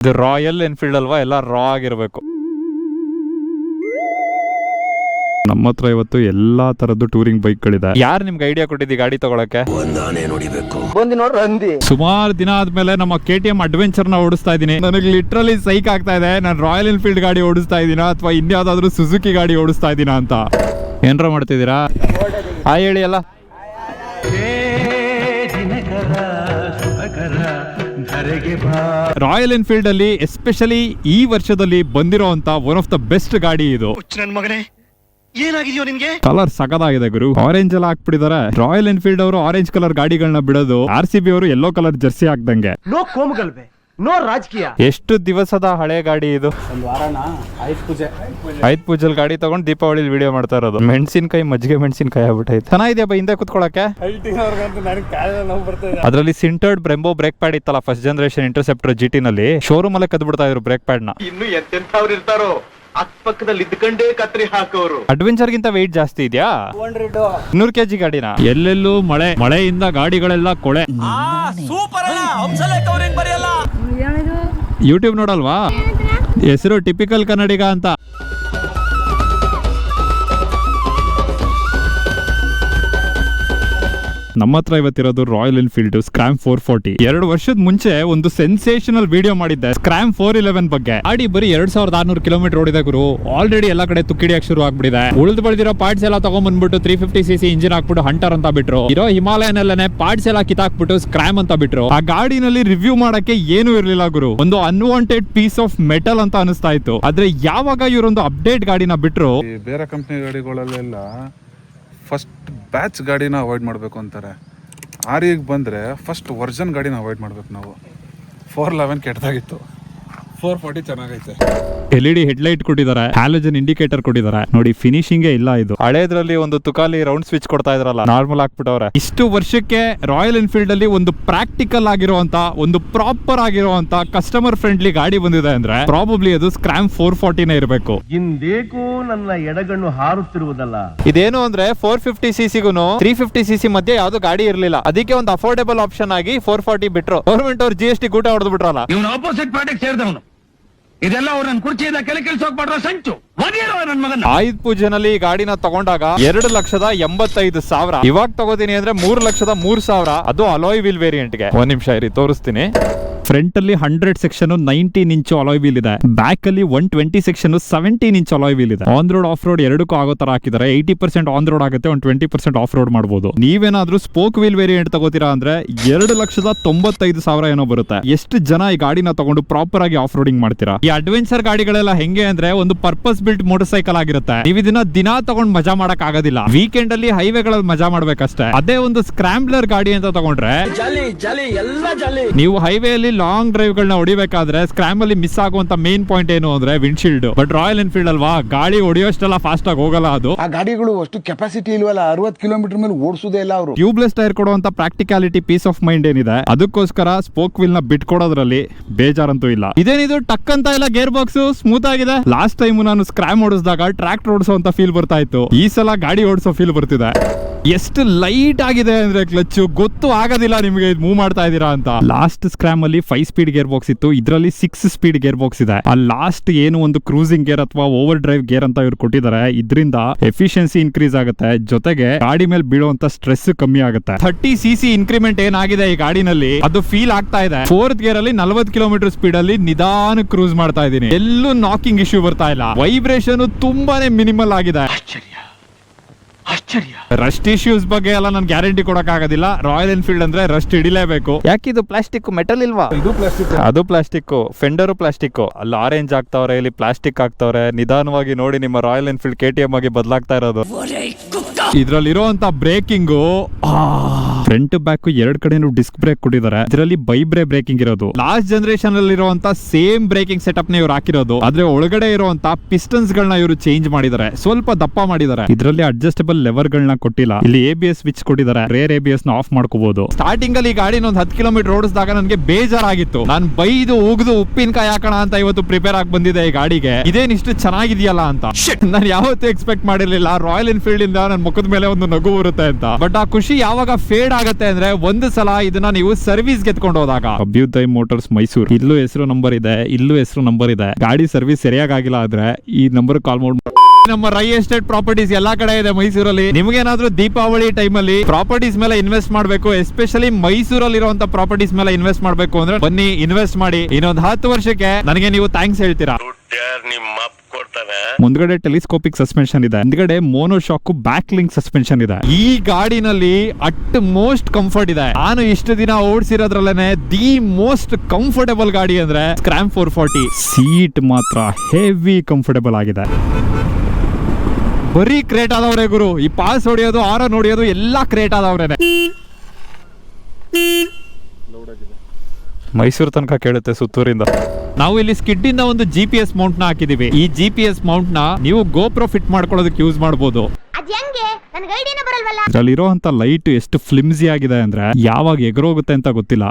ಇದು royal Enfield ಅಲ್ವಾ, ಎಲ್ಲ ರಾ ಆಗಿರ್ಬೇಕು. ನಮ್ಮ ಹತ್ರ ಇವತ್ತು ಎಲ್ಲಾ ತರದ್ದು ಟೂರಿಂಗ್ ಬೈಕ್ ಗಳಿದೆ. ಯಾರು ನಿಮ್ಗೆ ಐಡಿಯಾ ಕೊಟ್ಟಿದ್ದಿ ಗಾಡಿ ತಗೊಳಕ್ಕೆ? ಸುಮಾರು ದಿನ ಆದ್ಮೇಲೆ ನಮ್ಮ KTM ಅಡ್ವೆಂಚರ್ ನ ಓಡಿಸ್ತಾ ಇದೀನಿ. ನನಗೆ ಲಿಟ್ರಲಿ ಸೈಕ್ ಆಗ್ತಾ ಇದೆ. ನಾನು ರಾಯಲ್ ಎನ್ಫೀಲ್ಡ್ ಗಾಡಿ ಓಡಿಸ್ತಾ ಇದೀನಾ ಅಥವಾ ಇನ್ಯಾವ್ದಾದ್ರು ಸುಜುಕಿ ಗಾಡಿ ಓಡಿಸ್ತಾ ಇದೀನಾ ಅಂತ. ಏನ್ರ ಮಾಡ್ತಿದ್ದೀರಾ? ಹೇಳಿ ಅಲ್ಲ. ರಾಯಲ್ ಎನ್ಫೀಲ್ಡ್ ಅಲ್ಲಿ ಎಸ್ಪೆಷಲಿ ಈ ವರ್ಷದಲ್ಲಿ ಬಂದಿರೋಂತ ಒನ್ ಆಫ್ ದ ಬೆಸ್ಟ್ ಗಾಡಿ ಇದು. ಏನಾಗಿದೆಯೋ ನಿನ್ಗೆ? ಕಲರ್ ಸಗದಾಗಿದೆ ಗುರು. ಆರೆಂಜ್ ಎಲ್ಲ ಹಾಕ್ಬಿಟ್ಟಿದ್ದಾರೆ. ರಾಯಲ್ ಎನ್ಫೀಲ್ಡ್ ಅವರು ಆರೆಂಜ್ ಕಲರ್ ಗಾಡಿಗಳನ್ನ ಬಿಡೋದು, RCB ಅವರು ಯೆಲ್ಲೋ ಕಲರ್ ಜರ್ಸಿ ಹಾಕ್ದಂಗೆ. ನೋ ಕೋಮಗಲ್ಬೆ, ನೋ ರಾಜಕೀಯ. ಎಷ್ಟು ದಿವಸದ ಹಳೆ ಗಾಡಿ ಇದು. ಆಯ್ತು ಪೂಜಲ್ ಗಾಡಿ ತಗೊಂಡು ದೀಪಾವಳಿ ವಿಡಿಯೋ ಮಾಡ್ತಾ ಇರೋದು. ಮೆಣಸಿನಕಾಯಿ ಮಜ್ಜಿಗೆ ಮೆಣಸಿನಕಾಯಿ ಆಗ್ಬಿಟ್ಟೈತೆ. ಚೆನ್ನಾಗಿದೆಯಾ ಬೈ ಹಿಂದೆ ಕುತ್ಕೊಳಕ್ಕೆ? ಅದ್ರಲ್ಲಿ ಸಿಂಟರ್ಡ್ ಬ್ರೆಂಬೋ ಬ್ರೇಕ್ ಪ್ಯಾಡ್ ಇತ್ತಲ್ಲ, ಫಸ್ಟ್ ಜನರೇಷನ್ ಇಂಟರ್ಸೆಪ್ಟರ್ GT ನಲ್ಲಿ ಶೋರೂಮ್ ಅಲ್ಲೇ ಕದ್ ಬಿಡ್ತಾ ಇದ್ರು ಬ್ರೇಕ್ ಪ್ಯಾಡ್ ನ. ಇನ್ನು ಎಂತೆಂಥವ್ರು ಇರ್ತಾರೋ ಅಕ್ಕಪಕ್ಕದಲ್ಲಿ ಇದ್ಕೊಂಡೇ ಕತ್ರಿ ಹಾಕೋರು. ಅಡ್ವೆಂಚರ್ ಗಿಂತ ವೆಯ್ಟ್ ಜಾಸ್ತಿ ಇದೆಯಾ? 200 kg ಗಾಡಿನ. ಎಲ್ಲೆಲ್ಲೂ ಮಳೆಯಿಂದ ಗಾಡಿಗಳೆಲ್ಲ ಕೊಳೆ. ಯೂಟ್ಯೂಬ್ ನೋಡಲ್ವಾ? ಹೆಸರು ಟಿಪಿಕಲ್ ಕನ್ನಡಿಗ ಅಂತ. ನಮ್ಮ ಹತ್ರ ಇವತ್ತಿರೋದು ರಾಯಲ್ ಎನ್ಫೀಲ್ಡ್ ಸ್ಕ್ರಾಮ್ 440. 2 ವರ್ಷದ ಮುಂಚೆ ಒಂದು ಸೆನ್ಸೇಷನಲ್ ವಿಡಿಯೋ ಮಾಡಿದ್ದೆ ಸ್ಕ್ರಾಮ್ 411 ಬಗ್ಗೆ. ಗಾಡಿ ಬರೀ 2600 ಕಿಲೋಮೀಟರ್ ಓಡಿದೆ ಗುರು. ಆಲ್ರೆಡಿ ಎಲ್ಲ ಕಡೆ ತುಕ್ಕಿಡಿಯಕ್ಕೆ ಶುರು ಆಗ್ಬಿಟ್ಟಿದೆ. ಉಳಿದು ಬೆಳೆದಿರೋ ಪಾರ್ಟ್ಸ್ ಎಲ್ಲ ತಗೊಂಡ್ಬಂದ್ಬಿಟ್ಟು 350cc ಇಂಜಿನ್ ಹಾಕ್ಬಿಟ್ಟು ಹಂಟರ್ ಅಂತ ಬಿಟ್ರು. ಇರೋ ಹಿಮಾಲಯನ್ ಅಲ್ಲೇ ಪಾರ್ಟ್ಸ್ ಎಲ್ಲ ಕಿತ್ತಾಕ್ಬಿಟ್ಟು ಸ್ಕ್ರಾಮ್ ಅಂತ ಬಿಟ್ರು. ಆ ಗಾಡಿನಲ್ಲಿ ರಿವ್ಯೂ ಮಾಡಕ್ಕೆ ಏನು ಇರ್ಲಿಲ್ಲ ಗುರು. ಒಂದು ಅನ್ವಾಂಟೆಡ್ ಪೀಸ್ ಆಫ್ ಮೆಟಲ್ ಅಂತ ಅನಿಸ್ತಾ ಇತ್ತು. ಆದ್ರೆ ಯಾವಾಗ ಇವರೊಂದು ಅಪ್ಡೇಟ್ ಗಾಡಿನ ಬಿಟ್ರು, ಬೇರೆ ಕಂಪ್ನಿ ಗಾಡಿಗಳಲ್ಲೆಲ್ಲ ಫಸ್ಟ್ ಬ್ಯಾಚ್ ಗಾಡಿನ ಅವಾಯ್ಡ್ ಮಾಡಬೇಕು ಅಂತಾರೆ. ಆರಿಗೆ ಬಂದರೆ ಫಸ್ಟ್ ವರ್ಷನ್ ಗಾಡಿನ ಅವಾಯ್ಡ್ ಮಾಡಬೇಕು ನಾವು. 411 ಕೆಟ್ಟದಾಗಿತ್ತು, 440 ಚೆನ್ನಾಗೈತೆ. LED ಹೆಡ್ಲೈಟ್ ಕೊಟ್ಟಿದ್ದಾರೆ, ಹ್ಯಾಲೋಜನ್ ಇಂಡಿಕೇಟರ್ ಕೊಟ್ಟಿದ್ದಾರೆ. ನೋಡಿ ಫಿನಿಶಿಂಗ್ ಇಲ್ಲ ಇದು. ಹಳೇದ್ರಲ್ಲಿ ಒಂದು ತುಕಾಲಿ ರೌಂಡ್ ಸ್ವಿಚ್ ಕೊಡ್ತಾ ಇದ್ರಲ್ಲ, ನಾರ್ಮಲ್ ಹಾಕ್ಬಿಟ್ಟವ್ರೆ. ಇಷ್ಟು ವರ್ಷಕ್ಕೆ ರಾಯಲ್ ಎನ್ಫೀಲ್ಡ್ ಅಲ್ಲಿ ಒಂದು ಪ್ರಾಕ್ಟಿಕಲ್ ಆಗಿರುವಂತ, ಒಂದು ಪ್ರಾಪರ್ ಆಗಿರುವಂತ ಕಸ್ಟಮರ್ ಫ್ರೆಂಡ್ಲಿ ಗಾಡಿ ಬಂದಿದೆ ಅಂದ್ರೆ ಪ್ರಾಬಬ್ಲಿ ಅದು ಸ್ಕ್ರಾಮ್ 440 ಇರಬೇಕು. ಇಂದೇಕೋ ನನ್ನ ಎಡಗಣ್ಣು ಹಾರುತ್ತಿರುವುದಲ್ಲ. ಇದೇನು ಅಂದ್ರೆ 450cc 350cc ಮಧ್ಯೆ ಯಾವ್ದು ಗಾಡಿ ಇರ್ಲಿಲ್ಲ. ಅದಕ್ಕೆ ಒಂದು ಅಫೋರ್ಡೆಬಲ್ ಆಪ್ಷನ್ ಆಗಿ 440 ಬಿಟ್ರು. ಗವರ್ಮೆಂಟ್ ಅವ್ರು GST ಗೂಟ ಹೊಡೆದು ಬಿಟ್ರಲ್ಲ. ಇವನು ಆಪೋಸಿಟ್ ಪಾರ್ಟಿಗೆ ಸೇರಿದವನು. ಇದೆಲ್ಲ ಅವ್ರ ನನ್ನ ಕುರ್ಚಿಯಿಂದ ಕೆಳಗೆ ಹೋಗ್ಬಾರ್ದು ಸಂಚು. ನನ್ನ ಮಗನ ಆಯುಧ ಪೂಜೆನಲ್ಲಿ ಈ ಗಾಡಿನ ತಗೊಂಡಾಗ 2,85,000. ಇವಾಗ ತಗೋತೀನಿ ಅಂದ್ರೆ 3,03,000. ಅದು ಅಲಾಯ್ ವೀಲ್ ವೇರಿಯಂಟ್ ಗೆ. ಒಂದ್ ನಿಮಿಷ ಇರಿ ತೋರಿಸ್ತೀನಿ. ಫ್ರಂಟ್ ಅಲ್ಲಿ 100 ಸೆಕ್ಷನ್ 19 ಇಂಚ್ ಅಲಾಯ್ ವೀಲ್ ಇದೆ. ಬ್ಯಾಕ್ ಅಲ್ಲಿ 120 ಸೆಕ್ಷನ್ 17 ಇಂಚ್ ಅಲಾಯ್ ವೀಲ್ ಇದೆ. ಆನ್ ರೋಡ್ ಆಫ್ ರೋಡ್ ಎರಡಕ್ಕೂ ಆಗೋ ತರ ಹಾಕಿದ್ದಾರೆ. 80% ಆನ್ ರೋಡ್ ಆಗುತ್ತೆ, 20% ಆಫ್ ರೋಡ್ ಮಾಡಬಹುದು. ನೀವೇನಾದ್ರೂ ಸ್ಪೋಕ್ ವೀಲ್ ವೇರಿಯಂಟ್ ತಗೋತೀರಾ ಅಂದ್ರೆ 2,95,000 ಏನೋ ಬರುತ್ತೆ. ಎಷ್ಟು ಜನ ಈ ಗಾಡಿನ ತಗೊಂಡು ಪ್ರಾಪರ್ ಆಗಿ ಆಫ್ ರೋಡಿಂಗ್ ಮಾಡ್ತೀರಾ? ಈ ಅಡ್ವೆಂಚರ್ ಗಾಡಿಗಳೆಲ್ಲ ಹೆಂಗೆ ಅಂದ್ರೆ ಒಂದು ಪರ್ಪಸ್ ಬಿಲ್ಟ್ ಮೋಟರ್ ಸೈಕಲ್ ಆಗಿರುತ್ತೆ. ನೀವು ಇದನ್ನ ದಿನಾ ತಗೊಂಡ್ ಮಜಾ ಮಾಡಕ್ ಆಗೋದಿಲ್ಲ. ವೀಕೆಂಡ್ ಅಲ್ಲಿ ಹೈವೇಗಳಲ್ಲಿ ಮಜಾ ಮಾಡ್ಬೇಕಷ್ಟೇ. ಅದೇ ಒಂದು ಸ್ಕ್ರಾಂಬ್ಲರ್ ಗಾಡಿ ಅಂತ ತಗೊಂಡ್ರೆ ನೀವು ಹೈವೇ ಅಲ್ಲಿ ಲಾಂಗ್ ಡ್ರೈವ್ ಗಳನ್ನ ಹೊಡಿಬೇಕಾದ್ರೆ ಸ್ಕ್ರಾಮ್ ಅಲ್ಲಿ ಮಿಸ್ ಆಗುವಂತ ಮೇನ್ ಪಾಯಿಂಟ್ ಏನು ಅಂದ್ರೆ ವಿಂಡ್ಶೀಲ್ಡ್. ಬಟ್ ರಾಯಲ್ ಎನ್ಫೀಲ್ಡ್ ಅಲ್ವಾ, ಗಾಡಿ ಹೊಡಿಯೋಷ್ಟೆಲ್ಲ ಫಾಸ್ಟ್ ಆಗಿ ಹೋಗಲ್ಲ. ಅದು ಆ ಗಾಡಿಗಳು ಅಷ್ಟು ಕೆಪಾಸಿಟಿ ಇಲ್ವಲ್ಲ, 60 ಕಿಲೋಮೀಟರ್ ಮೇಲೆ ಓಡಿಸೋದೇ ಇಲ್ಲ ಅವರು. ಟ್ಯೂಬ್ಲೆಸ್ ಟೈರ್ ಕೊಡುವಂತ ಪ್ರಾಕ್ಟಿಕಾಲಿಟಿ, ಪೀಸ್ ಆಫ್ ಮೈಂಡ್ ಏನಿದೆ ಅದಕ್ಕೋಸ್ಕರ ಸ್ಪೋಕ್ ವೀಲ್ ನ ಬಿಟ್ಕೊಡೋದ್ರಲ್ಲಿ ಬೇಜಾರಂತೂ ಇಲ್ಲ. ಇದೇನಿದು ಟಕ್ ಅಂತ ಇಲ್ಲ, ಗೇರ್ ಬಾಕ್ಸ್ ಸ್ಮೂತ್ ಆಗಿದೆ. ಲಾಸ್ಟ್ ಟೈಮ್ ನಾನು ಸ್ಕ್ರಾಮ್ ಓಡಿಸಿದಾಗ ಟ್ರ್ಯಾಕ್ಟರ್ ಓಡಿಸೋ ಅಂತ ಫೀಲ್ ಬರ್ತಾ ಇತ್ತು. ಈ ಸಲ ಗಾಡಿ ಓಡಿಸೋ ಫೀಲ್ ಬರ್ತಿದೆ. ಎಷ್ಟು ಲೈಟ್ ಆಗಿದೆ ಅಂದ್ರೆ ಕ್ಲಚ್ ಗೊತ್ತು ಆಗೋದಿಲ್ಲ ನಿಮಗೆ ಇದು ಮೂವ್ ಮಾಡ್ತಾ ಇದೀರಾ ಅಂತ. ಲಾಸ್ಟ್ ಸ್ಕ್ರಾಮ್ ಅಲ್ಲಿ 5 ಸ್ಪೀಡ್ ಗೇರ್ ಬಾಕ್ಸ್ ಇತ್ತು, ಇದರಲ್ಲಿ 6 ಸ್ಪೀಡ್ ಗೇರ್ ಬಾಕ್ಸ್ ಇದೆ. ಆ ಲಾಸ್ಟ್ ಏನು ಒಂದು ಕ್ರೂಸಿಂಗ್ ಗೇರ್ ಅಥವಾ ಓವರ್ ಡ್ರೈವ್ ಗೇರ್ ಅಂತ ಇವ್ರು ಕೊಟ್ಟಿದ್ದಾರೆ. ಇದರಿಂದ ಎಫಿಷಿಯನ್ಸಿ ಇನ್ಕ್ರೀಸ್ ಆಗುತ್ತೆ, ಜೊತೆಗೆ ಗಾಡಿ ಮೇಲೆ ಬೀಳುವಂತ ಸ್ಟ್ರೆಸ್ ಕಮ್ಮಿ ಆಗುತ್ತೆ. 30cc ಇನ್ಕ್ರಿಮೆಂಟ್ ಏನಾಗಿದೆ ಈ ಗಾಡಿನಲ್ಲಿ ಅದು ಫೀಲ್ ಆಗ್ತಾ ಇದೆ. 4th ಗೇರ್ ಅಲ್ಲಿ 40 ಕಿಲೋಮೀಟರ್ ಸ್ಪೀಡ್ ಅಲ್ಲಿ ನಿಧಾನ ಕ್ರೂಸ್ ಮಾಡ್ತಾ ಇದೀನಿ. ಎಲ್ಲೂ ನಾಕಿಂಗ್ ಇಶ್ಯೂ ಬರ್ತಾ ಇಲ್ಲ. ವೈಬ್ರೇಷನ್ ತುಂಬಾನೇ ಮಿನಿಮಲ್ ಆಗಿದೆ. ರಸ್ಟ್ ಇಶ್ಯೂಸ್ ಬಗ್ಗೆ ಎಲ್ಲ ನಾನು ಗ್ಯಾರಂಟಿ ಕೊಡಕ್ ಆಗೋದಿಲ್ಲ. ರಾಯಲ್ ಎನ್ಫೀಲ್ಡ್ ಅಂದ್ರೆ ರಸ್ಟ್ ಹಿಡಿಲೇಬೇಕು. ಯಾಕಿದು ಪ್ಲಾಸ್ಟಿಕ್ ಮೆಟಲ್ ಇಲ್ವಾ? ಇದು ಪ್ಲಾಸ್ಟಿಕ್, ಅದು ಪ್ಲಾಸ್ಟಿಕ್. ಫೆಂಡರು ಪ್ಲಾಸ್ಟಿಕ್. ಅಲ್ಲಿ ಆರೆಂಜ್ ಆಗ್ತಾವ್ರೆ, ಇಲ್ಲಿ ಪ್ಲಾಸ್ಟಿಕ್ ಆಗ್ತಾವ್ರೆ. ನಿಧಾನವಾಗಿ ನೋಡಿ ನಿಮ್ಮ ರಾಯಲ್ ಎನ್ಫೀಲ್ಡ್ KTM ಆಗಿ ಬದಲಾಗ್ತಾ ಇರೋದು. ಇದ್ರಲ್ಲಿರುವಂತ ಬ್ರೇಕಿಂಗು ಫ್ರಂಟ್ ಬ್ಯಾಕ್ 2 ಕಡೆನೂ ಡಿಸ್ಕ್ ಬ್ರೇಕ್ ಕೊಟ್ಟಿದ್ದಾರೆ. ಇದರಲ್ಲಿ ಬೈಬ್ರೆ ಬ್ರೇಕಿಂಗ್ ಇರೋದು. ಲಾಸ್ಟ್ ಜನರೇಷನ್ ಅಲ್ಲಿ ಇರುವಂತ ಸೇಮ್ ಬ್ರೇಕಿಂಗ್ ಸೆಟಪ್ ನ ಇವ್ರು ಹಾಕಿರೋದು. ಆದ್ರೆ ಒಳಗಡೆ ಇರುವಂತ ಪಿಸ್ಟನ್ಸ್ ಗಳನ್ನ ಇವರು ಚೇಂಜ್ ಮಾಡಿದ್ದಾರೆ, ಸ್ವಲ್ಪ ದಪ್ಪ ಮಾಡಿದ್ದಾರೆ. ಇದರಲ್ಲಿ ಅಡ್ಜಸ್ಟಬಲ್ ಲೆವರ್ ಗಳನ್ನ ಕೊಟ್ಟಿಲ್ಲ. ಇಲ್ಲಿ ABS ಸ್ವಿಚ್ ಕೊಟ್ಟಿದ್ದಾರೆ, ರೇರ್ ABS ನ ಆಫ್ ಮಾಡ್ಕೋಬಹುದು. ಸ್ಟಾರ್ಟಿಂಗ್ ಅಲ್ಲಿ ಈ ಗಾಡಿನ ಒಂದು 10 ಕಿಲೋಮೀಟರ್ ಓಡಿಸಿದಾಗ ನನಗೆ ಬೇಜಾರಾಗಿತ್ತು. ನಾನು ಬೈದು ಉಗ್ದು ಉಪ್ಪಿನಕಾಯಿ ಹಾಕೋಣ ಅಂತ ಇವತ್ತು ಪ್ರಿಪೇರ್ ಆಗಿ ಬಂದಿದೆ ಈ ಗಾಡಿಗೆ. ಇದೇನಿಷ್ಟು ಚೆನ್ನಾಗಿದೆಯಲ್ಲ ಅಂತ ನಾನು ಯಾವತ್ತೂ ಎಕ್ಸ್ಪೆಕ್ಟ್ ಮಾಡಿರ್ಲಿಲ್ಲ. ರಾಯಲ್ ಎನ್ಫೀಲ್ಡ್ ಇಂದ ನನ್ನ ಮುಖದ ಮೇಲೆ ಒಂದು ನಗು ಬರುತ್ತೆ ಅಂತ. ಬಟ್ ಆ ಖುಷಿ ಯಾವಾಗ ಫೇಡ್ ಆಗತ್ತೆ ಅಂದ್ರೆ ಒಂದು ಸಲ ಇದನ್ನ ನೀವು ಸರ್ವಿಸ್ ಗೆತ್ಕೊಂಡು ಹೋದಾಗ. ಅಭ್ಯುದಯ್ ಮೋಟಾರ್ಸ್ ಮೈಸೂರು, ಇಲ್ಲೂ ಹೆಸರು ನಂಬರ್ ಇದೆ, ಇಲ್ಲೂ ಹೆಸರು ನಂಬರ್ ಇದೆ. ಗಾಡಿ ಸರ್ವಿಸ್ ಸರಿಯಾಗಿಲ್ಲ ಆದ್ರೆ ಈ ನಂಬರ್ ಕಾಲ್ ಮಾಡಿ. ನಮ್ಮ ರೈ ಎಸ್ಟೇಟ್ ಪ್ರಾಪರ್ಟೀಸ್ ಎಲ್ಲಾ ಕಡೆ ಇದೆ ಮೈಸೂರಲ್ಲಿ. ನಿಮ್ಗೇನಾದ್ರೂ ದೀಪಾವಳಿ ಟೈಮ್ ಅಲ್ಲಿ ಪ್ರಾಪರ್ಟೀಸ್ ಮೇಲೆ ಇನ್ವೆಸ್ಟ್ ಮಾಡಬೇಕು, ಎಸ್ಪೆಷಲಿ ಮೈಸೂರಲ್ಲಿ ಇರುವಂತ ಪ್ರಾಪರ್ಟೀಸ್ ಮೇಲೆ ಇನ್ವೆಸ್ಟ್ ಮಾಡಬೇಕು ಅಂದ್ರೆ ಬನ್ನಿ ಇನ್ವೆಸ್ಟ್ ಮಾಡಿ. ಇನ್ನೊಂದು 10 ವರ್ಷಕ್ಕೆ ನನಗೆ ನೀವು ಥ್ಯಾಂಕ್ಸ್ ಹೇಳ್ತೀರಾ. ಮುಂದ್ಗಡೆ ಟೆಲಿಸ್ಕೋಪಿಕ್ ಸಸ್ಪೆನ್ಷನ್ ಇದೆ, ಹಿಂದ್ಗಡೆ mono shock back link suspension ಇದೆ. ಈ ಗಾಡಿನಲ್ಲಿ ಅಟ್ ಮೋಸ್ಟ್ ಕಂಫರ್ಟ್ ಇದೆ. ನಾನು ಇಷ್ಟು ದಿನ ಓಡಿಸಿರೋದ್ರಲ್ಲೇನೆ ದಿ ಮೋಸ್ಟ್ ಕಂಫರ್ಟಬಲ್ ಗಾಡಿ ಅಂದ್ರೆ ಸ್ಕ್ರಾಮ್ 440. ಸೀಟ್ ಮಾತ್ರ ಹೆವಿ ಕಂಫರ್ಟಬಲ್ ಆಗಿದೆ. ಬರೀ ಕ್ರೇಟ್ ಆದವ್ರೆ ಗುರು, ಈ ಪಾಸ್ ಹೊಡಿಯೋದು ಆರನ್ ಹೊಡಿಯೋದು ಎಲ್ಲಾ ಕ್ರೇಟ್ ಆದವ್ರೇನೆ. ಮೈಸೂರು ತನಕ ಕೇಳುತ್ತೆ ಸುತ್ತೂರಿಂದ. ನಾವು ಇಲ್ಲಿ ಸ್ಕಿಡ್ ಇಂದ ಒಂದು GPS ಮೌಂಟ್ ನ ಹಾಕಿದೀವಿ. ಈ GPS ಮೌಂಟ್ ನ ನೀವು ಗೋಪ್ರೋ ಫಿಟ್ ಮಾಡ್ಕೊಳ್ಳೋದಕ್ಕೆ ಯೂಸ್ ಮಾಡಬಹುದು. ಇದ್ರಲ್ಲಿರುವಂತ ಲೈಟ್ ಎಷ್ಟು ಫ್ಲಿಮ್ಸಿ ಆಗಿದೆ ಅಂದ್ರೆ ಯಾವಾಗ ಎಗರೋಗುತ್ತೆ ಅಂತ ಗೊತ್ತಿಲ್ಲ.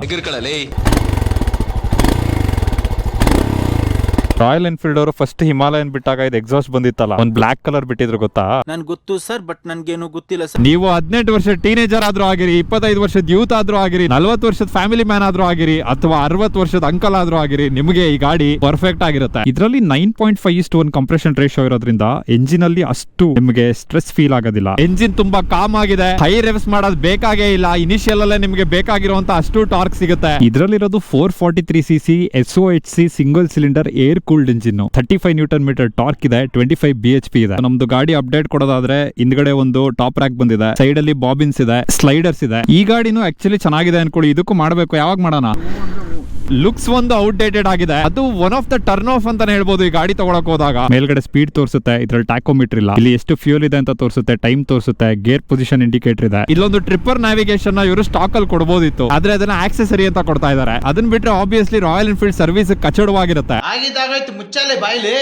ರಾಯಲ್ ಎನ್ಫೀಲ್ಡ್ ಅವರು ಫಸ್ಟ್ ಹಿಮಾಲಯನ್ ಬಿಟ್ಟಾಗ ಇದು ಎಕ್ಸಾಸ್ಟ್ ಬಂದಿತ್ತಲ್ಲ, ಒಂದು ಬ್ಲಾಕ್ ಕಲರ್ ಬಿಟ್ಟಿದ್ರು ಗೊತ್ತಾ? ನನ್ ಗೊತ್ತು ಸರ್, ಬಟ್ ನನ್ಗೇನು ಗೊತ್ತಿಲ್ಲ ಸರ್. ನೀವು 18 ವರ್ಷದ ಟೀನೇಜರ್ ಆದ್ರೂ ಆಗಿರಿ, 25 ವರ್ಷದ ಯೂತ್ ಆದ್ರೂ ಆಗಿರಿ, 40 ವರ್ಷದ ಫ್ಯಾಮಿಲಿ ಮ್ಯಾನ್ ಆದ್ರೂ ಆಗಿರಿ, ಅಥವಾ 60 ವರ್ಷದ ಅಂಕಲ್ ಆದ್ರೂ ಆಗಿರಿ, ನಿಮಗೆ ಈ ಗಾಡಿ ಪರ್ಫೆಕ್ಟ್ ಆಗಿರುತ್ತೆ. ಇದರಲ್ಲಿ 9.5:1 ಕಂಪ್ರೆಷನ್ ರೇಷಿಯೋ ಇರೋದ್ರಿಂದ ಎಂಜಿನ್ ಅಲ್ಲಿ ಅಷ್ಟು ನಿಮಗೆ ಸ್ಟ್ರೆಸ್ ಫೀಲ್ ಆಗೋದಿಲ್ಲ. ಎಂಜಿನ್ ತುಂಬಾ ಕಾಮ್ ಆಗಿದೆ, ಹೈ ರೆವ್ಸ್ ಮಾಡೋದು ಬೇಕಾಗೇ ಇಲ್ಲ. ಇನಿಷಿಯಲ್ ಅಲ್ಲೇ ನಿಮಗೆ ಬೇಕಾಗಿರುವಂತ ಅಷ್ಟು ಟಾರ್ಕ್ ಸಿಗುತ್ತೆ. ಇದರಲ್ಲಿರೋದು 443cc SOHC single cylinder air cooled engine, 35 newton metre torque ಇದೆ, 25 bhp ಇದೆ. ನಮ್ದು ಗಾಡಿ ಅಪ್ಡೇಟ್ ಕೊಡೋದಾದ್ರೆ ಹಿಂದ್ಗಡೆ ಒಂದು ಟಾಪ್ ರ್ಯಾಕ್ ಬಂದಿದೆ, ಸೈಡ್ ಅಲ್ಲಿ ಬಾಬಿನ್ಸ್ ಇದೆ, ಸ್ಲೈಡರ್ಸ್ ಇದೆ. ಈ ಗಾಡಿನೂ ಆಕ್ಚುಲಿ ಚೆನ್ನಾಗಿದೆ ಅನ್ಕೊಳ್ಳಿ. ಇದಕ್ಕೂ ಮಾಡಬೇಕು, ಯಾವಾಗ ಮಾಡೋಣ? ಲುಕ್ಸ್ ಒಂದು ಔಟ್ಡೇಟೆಡ್ ಆಗಿದೆ, ಅದು one of the turn off ಅಂತಾನೆ ಹೇಳ್ಬೋದು. ಈ ಗಾಡಿ ತಗೊಳಕ್ ಹೋದಾಗ ಮೇಲ್ಗಡೆ ಸ್ಪೀಡ್ ತೋರಿಸುತ್ತೆ, ಇದ್ರಲ್ಲಿ ಟ್ಯಾಕೋಮೀಟರ್ ಇಲ್ಲ. ಇಲ್ಲಿ ಎಷ್ಟು ಫ್ಯೂಲ್ ಇದೆ ಅಂತ ತೋರಿಸುತ್ತೆ, ಟೈಮ್ ತೋರಿಸುತ್ತೆ, ಗೇರ್ ಪೊಸಿಷನ್ ಇಂಡಿಕೇಟರ್ ಇದೆ. ಇಲ್ಲೊಂದು ಟ್ರಿಪ್ಪರ್ ನ್ಯಾವಿಗೇಷನ್ ನ ಇವರು ಸ್ಟಾಕ್ ಅಲ್ಲಿ ಕೊಡಬಹುದಿತ್ತು, ಆದ್ರೆ ಅದನ್ನ ಆಕ್ಸೆಸರಿ ಅಂತ ಕೊಡ್ತಾ ಇದ್ದಾರೆ. ಅದನ್ನ ಬಿಟ್ರೆ ಆಬ್ವಿಯಸ್ಲಿ ರಾಯಲ್ ಎನ್ಫೀಲ್ಡ್ ಸರ್ವಿಸ್ ಕಚ್ಚಡವಾಗಿರುತ್ತೆ. ಮುಚ್ಚಾಲೆ ಬಾಯ್ಲಿ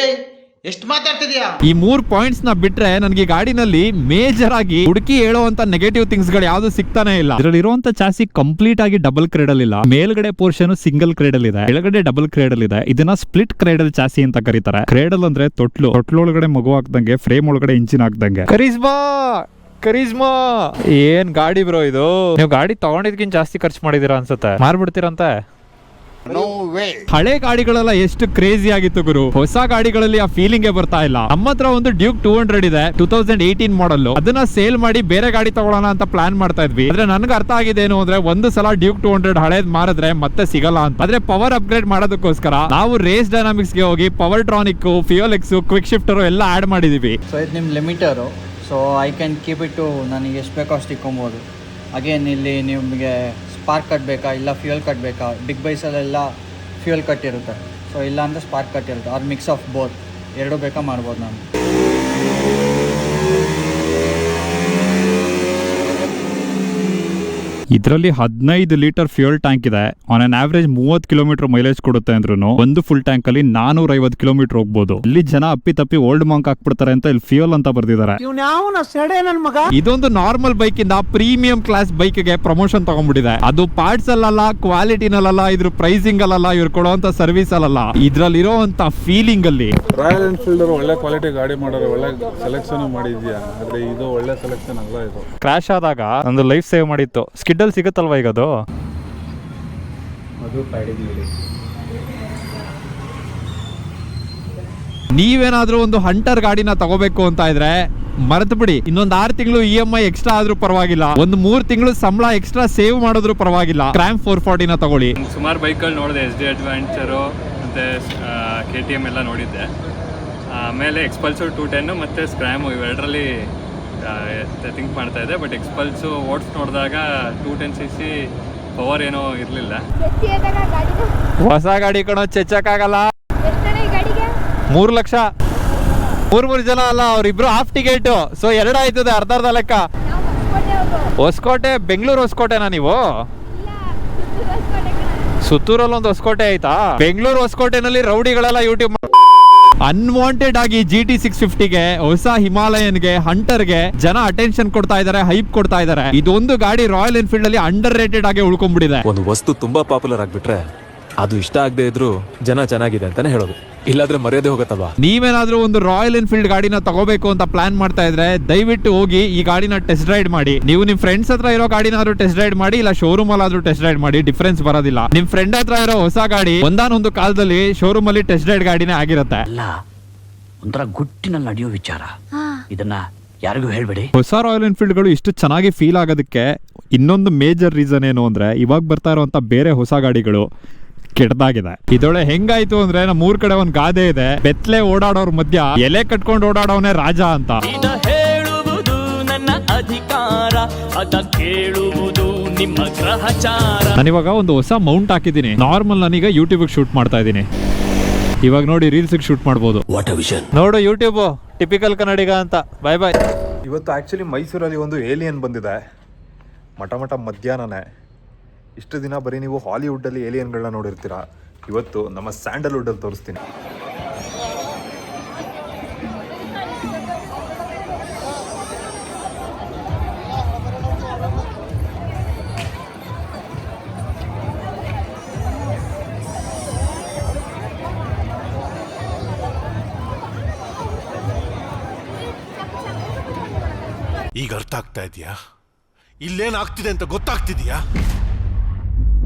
ಎಷ್ಟು ಮಾತಾಡ್ತಿದ್ಯಾ? ಈ 3 ಪಾಯಿಂಟ್ಸ್ ನ ಬಿಟ್ರೆ ನನಗೆ ಗಾಡಿನಲ್ಲಿ ಮೇಜರ್ ಆಗಿ ಹುಡುಕಿ ಹೇಳುವಂತ ನೆಗೆಟಿವ್ ಥಿಂಗ್ಸ್ ಗಳು ಯಾವ್ದು ಸಿಗ್ತಾನೆ ಇಲ್ಲ. ಇದರಲ್ಲಿ ಇರುವಂತ ಚಾಸಿ ಕಂಪ್ಲೀಟ್ ಆಗಿ ಡಬಲ್ ಕ್ರೇಡಲ್ ಇಲ್ಲ. ಮೇಲ್ಗಡೆ ಪೋರ್ಷನ್ ಸಿಂಗಲ್ ಕ್ರೇಡಲ್ ಇದೆ, ಕೆಳಗಡೆ ಡಬಲ್ ಕ್ರೇಡಲ್ ಇದೆ. ಇದನ್ನ ಸ್ಪ್ಲಿಟ್ ಕ್ರೇಡಲ್ ಚಾಸಿ ಅಂತ ಕರೀತಾರೆ. ಕ್ರೇಡಲ್ ಅಂದ್ರೆ ತೊಟ್ಲೊಳಗಡೆ ಮಗು ಹಾಕ್ದಂಗೆ, ಫ್ರೇಮ್ ಒಳಗಡೆ ಇಂಜಿನ್ ಹಾಕ್ದಂಗೆ. ಕರಿಸ್ಮಾ ಏನ್ ಗಾಡಿ ಬ್ರೋ ಇದು? ನೀವು ಗಾಡಿ ತಗೊಂಡಿದ್ಕಿಂತ ಜಾಸ್ತಿ ಖರ್ಚು ಮಾಡಿದೀರಾ ಅನ್ಸುತ್ತೆ. ಮಾರ್ಬಿಡ್ತೀರಂತೆ. ಹಳೆ ಗಾಡಿಗಳೆಲ್ಲ ಎಷ್ಟು ಕ್ರೇಜಿ ಆಗಿತ್ತು ಗುರು, ಹೊಸ ಗಾಡಿಗಳಲ್ಲಿ ಆ ಫೀಲಿಂಗ್ ಬರ್ತಾ ಇಲ್ಲ. ನಮ್ಮ ಹತ್ರ ಒಂದು ಡ್ಯೂಕ್ 200 ಇದೆ, 2018 ಮಾಡಲ್. ಅದನ್ನ ಸೇಲ್ ಮಾಡಿ ಬೇರೆ ಗಾಡಿ ತಗೊಳ್ಳೋಣ ಅಂತ ಪ್ಲಾನ್ ಮಾಡ್ತಾ ಇದ್ವಿ. ಆದ್ರೆ ನನ್ಗೆ ಅರ್ಥ ಆಗಿದೆ ಏನು ಅಂದ್ರೆ, ಒಂದು ಸಲ ಡ್ಯೂಕ್ 200 ಹಳೇದ್ ಮಾರಿದ್ರೆ ಮತ್ತೆ ಸಿಗಲ್ಲ ಅಂತ. ಆದ್ರೆ ಪವರ್ ಅಪ್ಗ್ರೇಡ್ ಮಾಡೋದಕ್ಕೋಸ್ಕರ ನಾವು ರೇಸ್ ಡೈನಾಮಿಕ್ಸ್ ಗೆ ಹೋಗಿ Powertronic, fuel X, quick shifter ಎಲ್ಲ ಆಡ್ ಮಾಡಿದೀವಿ. ಸೊ ಇದು ನಿಮ್ಮ limiter, so I can keep it to ನನಗೆ ಎಷ್ಟು ಬೇಕೋ ಅಷ್ಟು ಇಕ್ಕೊಬೋದು. ಅಗೇನ್ ಇಲ್ಲಿ ನಿಮಗೆ ಸ್ಪಾರ್ಕ್ ಕಟ್ಟಬೇಕಾ ಇಲ್ಲ ಫ್ಯೂಯಲ್ ಕಟ್ಟಬೇಕಾ? ಬಿಗ್ ಬೈಸಲ್ಲೆಲ್ಲ ಫ್ಯೂಯಲ್ ಕಟ್ ಇರುತ್ತೆ, ಸೊ ಇಲ್ಲ ಅಂದರೆ ಸ್ಪಾರ್ಕ್ ಕಟ್ ಇರುತ್ತೆ. ಆರ್ ಮಿಕ್ಸ್ ಆಫ್ ಬೋತ್, ಎರಡೂ ಬೇಕಾ ಮಾಡ್ಬೋದು ನಾನು. ಇದರಲ್ಲಿ 15 ಲೀಟರ್ ಫ್ಯೂಯಲ್ ಟ್ಯಾಂಕ್ ಇದೆ. On an average 30 kilometre mileage ಕೊಡುತ್ತೆ ಅಂದ್ರೂ ಒಂದು ಫುಲ್ ಟ್ಯಾಂಕ್ ಅಲ್ಲಿ 450 ಕಿಲೋಮೀಟರ್ ಹೋಗ್ಬೋದು. ಇಲ್ಲಿ ಜನ ಅಪ್ಪಿ ತಪ್ಪಿ ಓಲ್ಡ್ ಮಂಕ್ ಹಾಕ್ಬಿಡ್ತಾರೆ ಅಂತ ಇಲ್ಲಿ ಫ್ಯೂಯಲ್ ಅಂತ ಬರ್ದಿದ್ದಾರೆ. ಇದೊಂದು ನಾರ್ಮಲ್ ಬೈಕ್ ಇಂದ ಪ್ರೀಮಿಯಂ ಕ್ಲಾಸ್ ಬೈಕ್ ಗೆ ಪ್ರಮೋಷನ್ ತಗೊಂಡ್ಬಿಟ್ಟಿದೆ. ಅದು ಪಾರ್ಟ್ಸ್ ಅಲ್ಲ, ಕ್ವಾಲಿಟಿನಲ್ಲ, ಇದ್ರ ಪ್ರೈಸಿಂಗ್ ಅಲ್ಲ, ಇವ್ರು ಕೊಡುವಂತ ಸರ್ವಿಸ್ ಅಲ್ಲ, ಇದ್ರಲ್ಲಿ ಇರೋಂತ ಫೀಲಿಂಗ್ ಅಲ್ಲಿ. ರಾಯಲ್ ಎನ್ಫೀಲ್ಡ್ ಅವರು ಒಳ್ಳೆ ಕ್ವಾಲಿಟಿ ಗಾಡಿ ಮಾಡೋರು, ಒಳ್ಳೆ ಸೆಲೆಕ್ಷನ್ ಮಾಡಿದ್ಯಾ, ಆದ್ರೆ ಇದು ಒಳ್ಳೆ ಸೆಲೆಕ್ಷನ್ ಅಲ್ಲ. ಇದು ಕ್ರಾಶ್ ಆದಾಗ ಒಂದು ಲೈಫ್ ಸೇವ್ ಮಾಡಿತ್ತು. ಸ್ಕಿಡ್ಡಲ್ಲಿ ಸಿಗುತ್ತಲ್ವಾ ಈಗ ಅದು ನೀವೇನಾದ್ರೂ ಒಂದು ಹಂಟರ್ ಗಾಡಿನ ತಗೋಬೇಕು ಅಂತ ಇದ್ರೆ ಮರೆತು ಬಿಡಿ. ಇನ್ನೊಂದು 6 ತಿಂಗಳು EMI ಎಕ್ಸ್ಟ್ರಾ ಆದ್ರೂ ಪರವಾಗಿಲ್ಲ, ಒಂದು 3 ತಿಂಗಳು ಸಂಬಳ ಎಕ್ಸ್ಟ್ರಾ ಸೇವ್ ಮಾಡಿದ್ರು ಪರವಾಗಿಲ್ಲ. ಸ್ಕ್ರಾಮ್ 440 ನ ತಗೊಳ್ಳಿ. ಸುಮಾರು ಬೈಕ್ಗಳು ನೋಡಿದೆ, SD ಅಡ್ವೆಂಚರು ಮತ್ತೆ KTM ಎಲ್ಲ ನೋಡಿದ್ದೆ. ಆಮೇಲೆ ಎಕ್ಸ್ಪಲ್ಸು 210 ಮತ್ತೆ ಸ್ಕ್ರಾಮು ಇವೆರಡರಲ್ಲಿ ಥಿಂಕ್ ಮಾಡ್ತಾ ಇದ್ದೆ. ಬಟ್ ಎಕ್ಸ್ಪಲ್ಸು ಓಡಿಸ್ ನೋಡಿದಾಗ 210cc ಪವರ್ ಏನೋ ಇರಲಿಲ್ಲ. ಹೊಸ ಗಾಡಿ ಕಣೋ, ಚೆಚ್ಚಕ್ಕಾಗಲ್ಲ. 3 ಲಕ್ಷ, 3 ಜನ ಅಲ್ಲ, ಅವ್ರಿಬ್ರು ಹಾಫ್ ಟಿಕೆಟ್. ಸೊ 2 ಆಯ್ತದೆ, ಅರ್ಧ ಲೆಕ್ಕ. ಹೊಸಕೋಟೆ, ಬೆಂಗಳೂರು ಹೊಸಕೋಟೆನಾ ನೀವು? ಸುತ್ತೂರಲ್ಲಿ ಒಂದು ಹೊಸಕೋಟೆ ಆಯ್ತಾ? ಬೆಂಗಳೂರು ಹೊಸಕೋಟೆನಲ್ಲಿ ರೌಡಿಗಳೆಲ್ಲ ಯೂಟ್ಯೂಬ್ ಅನ್ವಾಂಟೆಡ್ ಆಗಿ GT 650ಗೆ, ಹೊಸ ಹಿಮಾಲಯನ್ಗೆ, ಹಂಟರ್ಗೆ ಜನ ಅಟೆನ್ಷನ್ ಕೊಡ್ತಾ ಇದಾರೆ, ಹೈಪ್ ಕೊಡ್ತಾ ಇದಾರೆ. ಇದೊಂದು ಗಾಡಿ ರಾಯಲ್ ಎನ್ಫೀಲ್ಡ್ ಅಲ್ಲಿ ಅಂಡರ್ ರೇಟೆಡ್ ಆಗಿ ಉಳ್ಕೊಂಡ್ಬಿಟ್ಟಿದೆ. ಒಂದು ವಸ್ತು ತುಂಬಾ ಪಾಪ್ಯುಲರ್ ಆಗ್ಬಿಟ್ರೆ ಅದು ಇಷ್ಟ ಆಗದೆ ಇದ್ರು ಜನ ಚೆನ್ನಾಗಿದೆ ಅಂತಾನೆ ಹೇಳೋದು. ಇಲ್ಲಾದ್ರೆ ಮರ್ಯಾದೆ ಹೋಗತ್ತಲ್ವಾ? ನೀವೇನಾದ್ರೂ ಒಂದು ರಾಯಲ್ ಎನ್ಫೀಲ್ಡ್ ಗಾಡಿನ ತಗೋಬೇಕು ಅಂತ ಪ್ಲಾನ್ ಮಾಡ್ತಾ ಇದ್ರೆ ದಯವಿಟ್ಟು ಹೋಗಿ ಈ ಗಾಡಿನ ಟೆಸ್ಟ್ ರೈಡ್ ಮಾಡಿ. ನೀವು ನಿಮ್ ಫ್ರೆಂಡ್ಸ್ ಹತ್ರ ಇರೋ ಗಾಡಿನಾದ್ರೂ ಟೆಸ್ಟ್ ರೈಡ್ ಮಾಡಿ, ಇಲ್ಲ ಶೋರೂಮ್ ಅಲ್ಲಾದ್ರೂ ಟೆಸ್ಟ್ ರೈಡ್ ಮಾಡಿ, ಡಿಫ್ರೆನ್ಸ್ ಬರೋದಿಲ್ಲ. ನಿಮ್ ಫ್ರೆಂಡ್ ಹತ್ರ ಇರೋ ಹೊಸ ಗಾಡಿ ಒಂದಾನೊಂದು ಕಾಲದಲ್ಲಿ ಶೋರೂಮ್ ಅಲ್ಲಿ ಟೆಸ್ಟ್ ರೈಡ್ ಗಾಡಿನೇ ಆಗಿರುತ್ತೆ. ಅಲ್ಲ, ಒಂಥರ ಗುಟ್ಟಿನಲ್ಲಿ ನಡೆಯೋ ವಿಚಾರ, ಇದನ್ನ ಯಾರಿಗೂ ಹೇಳ್ಬೇಡಿ. ಹೊಸ ರಾಯಲ್ ಎನ್ಫೀಲ್ಡ್ಗಳು ಇಷ್ಟು ಚೆನ್ನಾಗಿ ಫೀಲ್ ಆಗೋದಕ್ಕೆ ಇನ್ನೊಂದು ಮೇಜರ್ ರೀಸನ್ ಏನು ಅಂದ್ರೆ ಇವಾಗ ಬರ್ತಾ ಇರುವಂತ ಬೇರೆ ಹೊಸ ಗಾಡಿಗಳು ಕೆಟ್ಟದಾಗಿದೆ. ಇದೊಳೆ ಹೆಂಗಾಯ್ತು ಅಂದ್ರೆ ನಮ್ಮ ಊರ್ ಕಡೆ ಒಂದ್ ಗಾದೆ ಇದೆ, ಬೆತ್ಲೆ ಓಡಾಡೋರ್ ಮಧ್ಯ ಎಲೆ ಕಟ್ಕೊಂಡು ಓಡಾಡೋನೆ ರಾಜ ಅಂತ. ಹೇಳುವುದು ನನ್ನ ಅಧಿಕಾರ, ಅದ ಕೇಳುವುದು ನಿಮ್ಮ ಗ್ರಹಚಾರ. ನಾನಿವಾಗ ಒಂದು ಹೊಸ ಮೌಂಟ್ ಹಾಕಿದ್ದೀನಿ. ನಾರ್ಮಲ್ ನಾನೀಗ ಯೂಟ್ಯೂಬ್ ಶೂಟ್ ಮಾಡ್ತಾ ಇದ್ದೀನಿ. ಇವಾಗ ನೋಡಿ ರೀಲ್ಸ್ ಶೂಟ್ ಮಾಡ್ಬೋದು. ನೋಡು ಯೂಟ್ಯೂಬ್ ಟಿಪಿಕಲ್ ಕನ್ನಡಿಗ ಅಂತ. ಬಾಯ್ ಬಾಯ್. ಇವತ್ತು ಆ್ಯಕ್ಚುಲಿ ಮೈಸೂರಲ್ಲಿ ಒಂದು ಏಲಿಯನ್ ಬಂದಿದೆ. ಮಠ ಮಧ್ಯಾಹ್ನನೇ. ಇಷ್ಟು ದಿನ ಬರೀ ನೀವು ಹಾಲಿವುಡ್ಡಲ್ಲಿ ಏಲಿಯನ್ಗಳನ್ನ ನೋಡಿರ್ತೀರ. ಇವತ್ತು ನಮ್ಮ ಸ್ಯಾಂಡಲ್ವುಡ್ಡಲ್ಲಿ ತೋರಿಸ್ತೀನಿ. ಈಗ ಅರ್ಥ ಆಗ್ತಾ ಇದೆಯಾ? ಇಲ್ಲೇನಾಗ್ತಿದೆ ಅಂತ ಗೊತ್ತಾಗ್ತಿದ್ಯಾ?